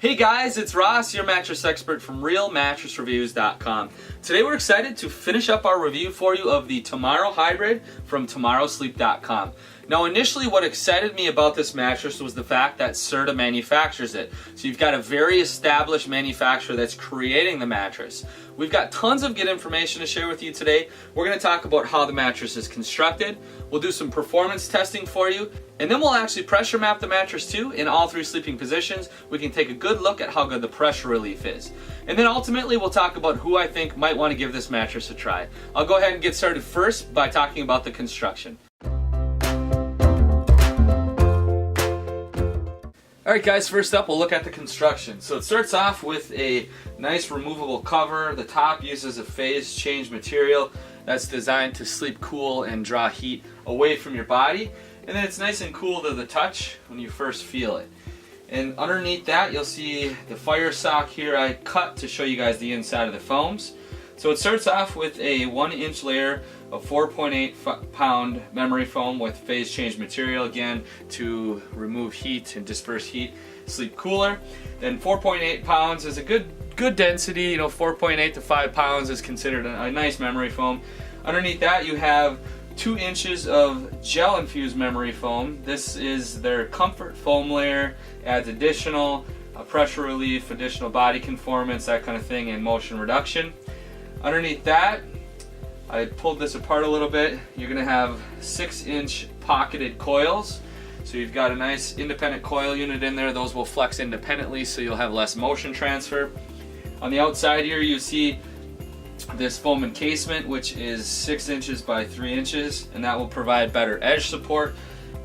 Hey guys, it's Ross, your mattress expert from RealMattressReviews.com. Today we're excited to finish up our review for you of the Tomorrow Hybrid from TomorrowSleep.com. Now initially what excited me about this mattress was the fact that Serta manufactures it. So you've got a very established manufacturer that's creating the mattress. We've got tons of good information to share with you today. We're going to talk about how the mattress is constructed. We'll do some performance testing for you. And then we'll actually pressure map the mattress too in all three sleeping positions. We can take a good look at how good the pressure relief is. And then ultimately we'll talk about who I think might want to give this mattress a try. I'll go ahead and get started first by talking about the construction. Alright guys, first up we'll look at the construction. So it starts off with a nice removable cover. The top uses a phase change material that's designed to sleep cool and draw heat away from your body. And then it's nice and cool to the touch when you first feel it. And underneath that you'll see the fire sock here I cut to show you guys the inside of the foams. So it starts off with a 1-inch layer of 4.8 pound memory foam with phase change material, again to remove heat and disperse heat, sleep cooler. Then 4.8 pounds is a good density, 4.8 to 5 pounds is considered a nice memory foam. Underneath that you have 2 inches of gel infused memory foam. This is their comfort foam layer, adds additional pressure relief, additional body conformance, that kind of thing, and motion reduction. Underneath that, I pulled this apart a little bit. You're going to have 6-inch pocketed coils. So you've got a nice independent coil unit in there. Those will flex independently so you'll have less motion transfer. On the outside here you see this foam encasement, which is 6 inches by 3 inches, and that will provide better edge support.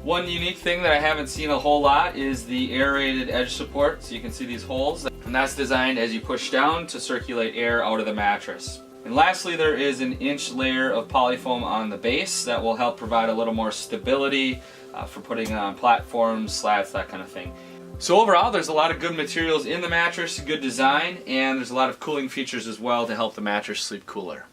One unique thing that I haven't seen a whole lot is the aerated edge support. So you can see these holes, and that's designed as you push down to circulate air out of the mattress. And lastly, there is an inch layer of polyfoam on the base that will help provide a little more stability for putting it on platforms, slats, that kind of thing. So overall, there's a lot of good materials in the mattress, good design, and there's a lot of cooling features as well to help the mattress sleep cooler.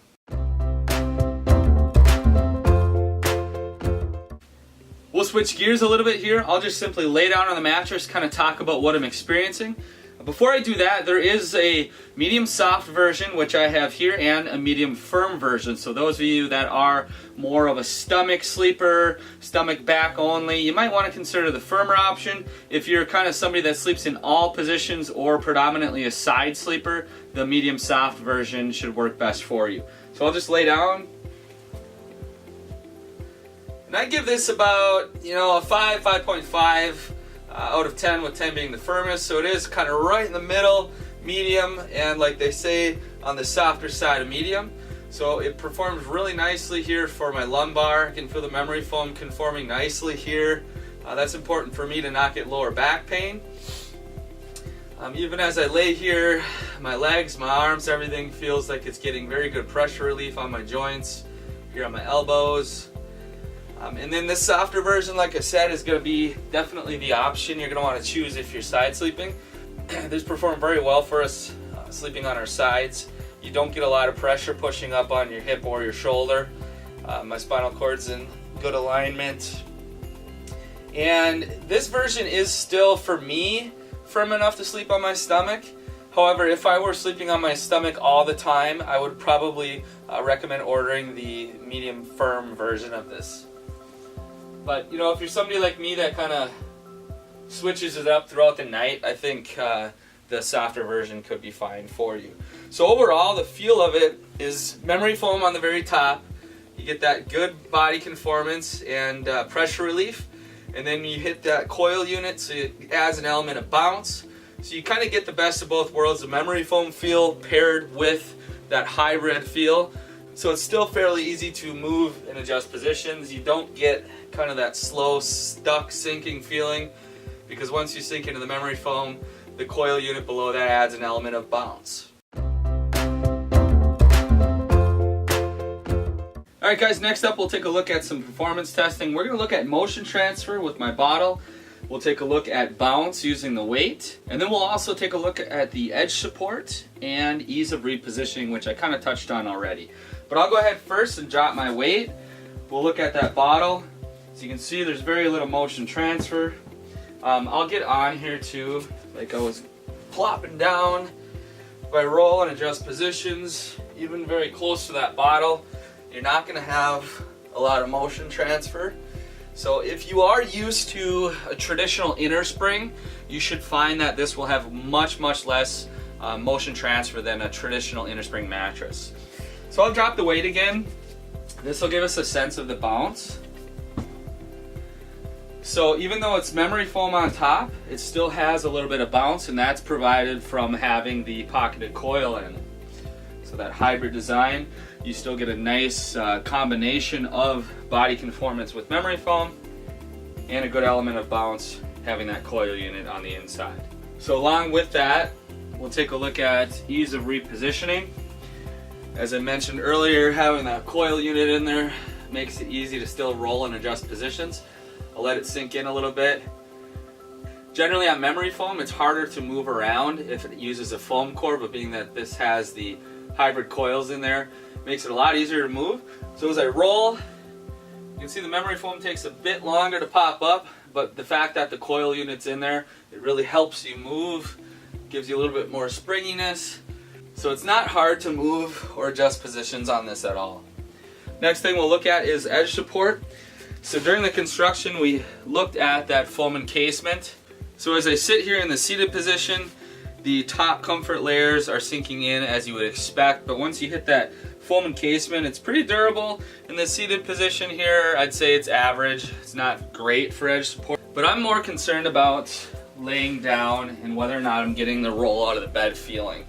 We'll switch gears a little bit here. I'll just simply lay down on the mattress, kind of talk about what I'm experiencing. Before I do that, there is a medium soft version, which I have here, and a medium firm version. So those of you that are more of a stomach sleeper, stomach back only, you might want to consider the firmer option. If you're kind of somebody that sleeps in all positions or predominantly a side sleeper, the medium soft version should work best for you. So I'll just lay down. And I give this about, a 5, 5.5. Out of 10, with 10 being the firmest, so it is kind of right in the middle, medium, and like they say, on the softer side of medium. So it performs really nicely here for my lumbar. I can feel the memory foam conforming nicely here. That's important for me to not get lower back pain. Even as I lay here, my legs, my arms, everything feels like it's getting very good pressure relief on my joints, here on my elbows. And then this softer version, like I said, is going to be definitely the option you're going to want to choose if you're side sleeping. This performed very well for us sleeping on our sides. You don't get a lot of pressure pushing up on your hip or your shoulder. My spinal cord's in good alignment. And this version is still, for me, firm enough to sleep on my stomach. However, if I were sleeping on my stomach all the time, I would probably recommend ordering the medium firm version of this. But, if you're somebody like me that kind of switches it up throughout the night, I think the softer version could be fine for you. So overall, the feel of it is memory foam on the very top. You get that good body conformance and pressure relief. And then you hit that coil unit, so it adds an element of bounce. So you kind of get the best of both worlds, the memory foam feel paired with that hybrid feel. So it's still fairly easy to move and adjust positions. You don't get kind of that slow, stuck, sinking feeling, because once you sink into the memory foam, the coil unit below that adds an element of bounce. Alright guys, next up we'll take a look at some performance testing. We're going to look at motion transfer with my bottle. We'll take a look at bounce using the weight, and then we'll also take a look at the edge support and ease of repositioning, which I kind of touched on already. But I'll go ahead first and drop my weight. We'll look at that bottle. As you can see, there's very little motion transfer. I'll get on here too, like I was plopping down. If I roll and adjust positions, even very close to that bottle, you're not going to have a lot of motion transfer. So if you are used to a traditional inner spring, you should find that this will have much less motion transfer than a traditional inner spring mattress. So I'll drop the weight again. This will give us a sense of the bounce. So even though it's memory foam on top, it still has a little bit of bounce, and that's provided from having the pocketed coil in. So that hybrid design, you still get a nice combination of body conformance with memory foam and a good element of bounce having that coil unit on the inside. So along with that, we'll take a look at ease of repositioning. As I mentioned earlier, having that coil unit in there makes it easy to still roll and adjust positions. I'll let it sink in a little bit. Generally on memory foam, it's harder to move around if it uses a foam core, but being that this has the hybrid coils in there, makes it a lot easier to move. So as I roll, you can see the memory foam takes a bit longer to pop up, but the fact that the coil unit's in there, it really helps you move, gives you a little bit more springiness. So it's not hard to move or adjust positions on this at all. Next thing we'll look at is edge support. So during the construction, we looked at that foam encasement. So as I sit here in the seated position, the top comfort layers are sinking in as you would expect, but once you hit that foam encasement, it's pretty durable. In the seated position here, I'd say it's average. It's not great for edge support, but I'm more concerned about laying down and whether or not I'm getting the roll out of the bed feeling.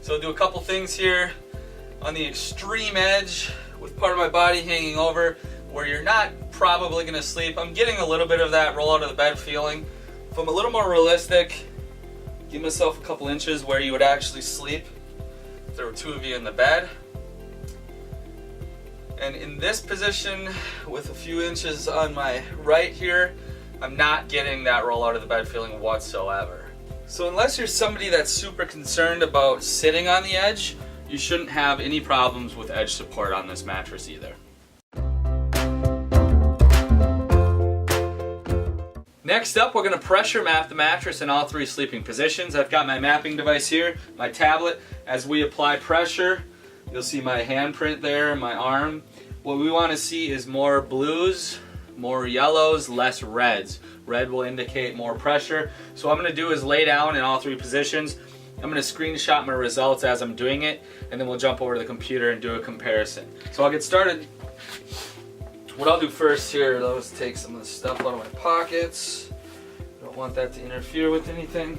So I'll do a couple things here. On the extreme edge, with part of my body hanging over, where you're not probably going to sleep, I'm getting a little bit of that roll out of the bed feeling. If I'm a little more realistic, give myself a couple inches where you would actually sleep if there were two of you in the bed. And in this position, with a few inches on my right here, I'm not getting that roll out of the bed feeling whatsoever. So unless you're somebody that's super concerned about sitting on the edge, you shouldn't have any problems with edge support on this mattress either. Next up, we're going to pressure map the mattress in all three sleeping positions. I've got my mapping device here, my tablet. As we apply pressure, you'll see my handprint there, my arm. What we want to see is more blues, more yellows, less reds. Red will indicate more pressure. So what I'm going to do is lay down in all three positions. I'm going to screenshot my results as I'm doing it, and then we'll jump over to the computer and do a comparison. So I'll get started. What I'll do first here is take some of the stuff out of my pockets. Don't want that to interfere with anything.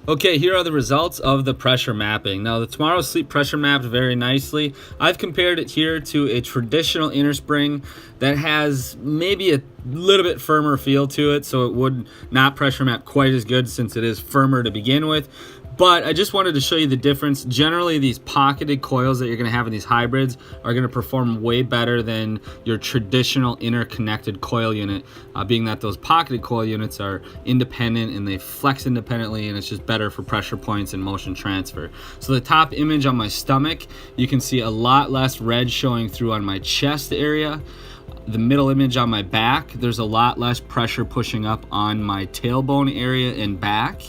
Okay, here are the results of the pressure mapping. Now, the Tomorrow Sleep pressure mapped very nicely. I've compared it here to a traditional inner spring that has maybe a little bit firmer feel to it, so it would not pressure map quite as good since it is firmer to begin with. But I just wanted to show you the difference. Generally, these pocketed coils that you're going to have in these hybrids are going to perform way better than your traditional interconnected coil unit, being that those pocketed coil units are independent and they flex independently, and it's just better for pressure points and motion transfer. So the top image on my stomach, you can see a lot less red showing through on my chest area. The middle image on my back, there's a lot less pressure pushing up on my tailbone area and back.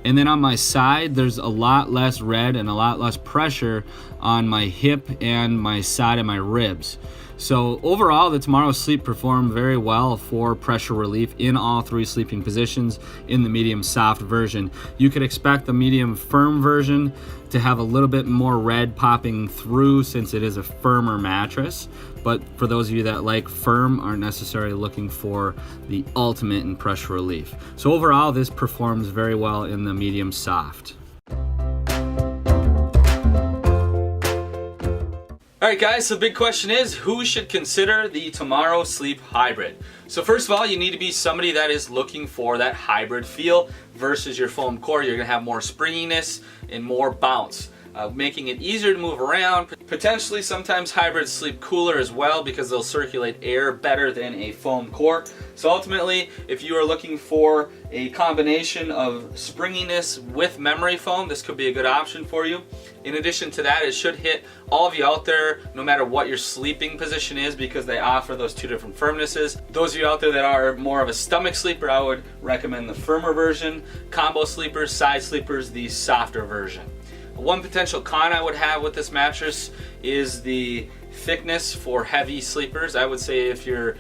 And then on my side, there's a lot less red and a lot less pressure on my hip and my side of my ribs. So overall, the Tomorrow Sleep performed very well for pressure relief in all three sleeping positions in the medium soft version. You could expect the medium firm version to have a little bit more red popping through since it is a firmer mattress. But for those of you that like firm, aren't necessarily looking for the ultimate in pressure relief. So overall, this performs very well in the medium soft. Alright guys, so the big question is, who should consider the Tomorrow Sleep Hybrid? So first of all, you need to be somebody that is looking for that hybrid feel versus your foam core. You're going to have more springiness and more bounce. making it easier to move around. Potentially sometimes hybrids sleep cooler as well because they'll circulate air better than a foam core. So ultimately, if you are looking for a combination of springiness with memory foam, this could be a good option for you. In addition to that, it should hit all of you out there, no matter what your sleeping position is, because they offer those two different firmnesses. Those of you out there that are more of a stomach sleeper, I would recommend the firmer version. Combo sleepers, side sleepers, the softer version. One potential con I would have with this mattress is the thickness for heavy sleepers. I would say if you're,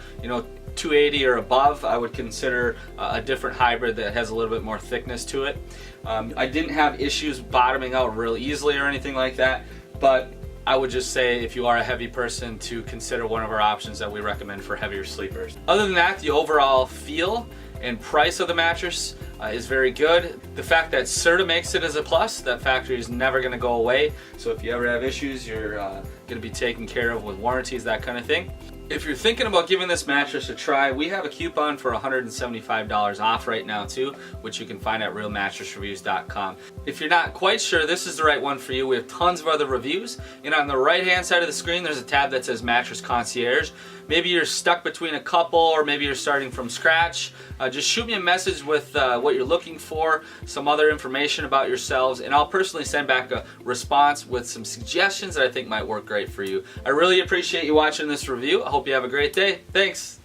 280 or above, I would consider a different hybrid that has a little bit more thickness to it. I didn't have issues bottoming out real easily or anything like that, but I would just say if you are a heavy person to consider one of our options that we recommend for heavier sleepers. Other than that, the overall feel and price of the mattress is very good. The fact that Serta makes it as a plus, that factory is never going to go away. So if you ever have issues, you're going to be taken care of with warranties, that kind of thing. If you're thinking about giving this mattress a try, we have a coupon for $175 off right now too, which you can find at realmattressreviews.com. If you're not quite sure this is the right one for you, we have tons of other reviews, and on the right hand side of the screen there's a tab that says Mattress Concierge. Maybe you're stuck between a couple, or maybe you're starting from scratch. Just shoot me a message with what you're looking for, some other information about yourselves, and I'll personally send back a response with some suggestions that I think might work great for you. I really appreciate you watching this review. I hope you have a great day. Thanks.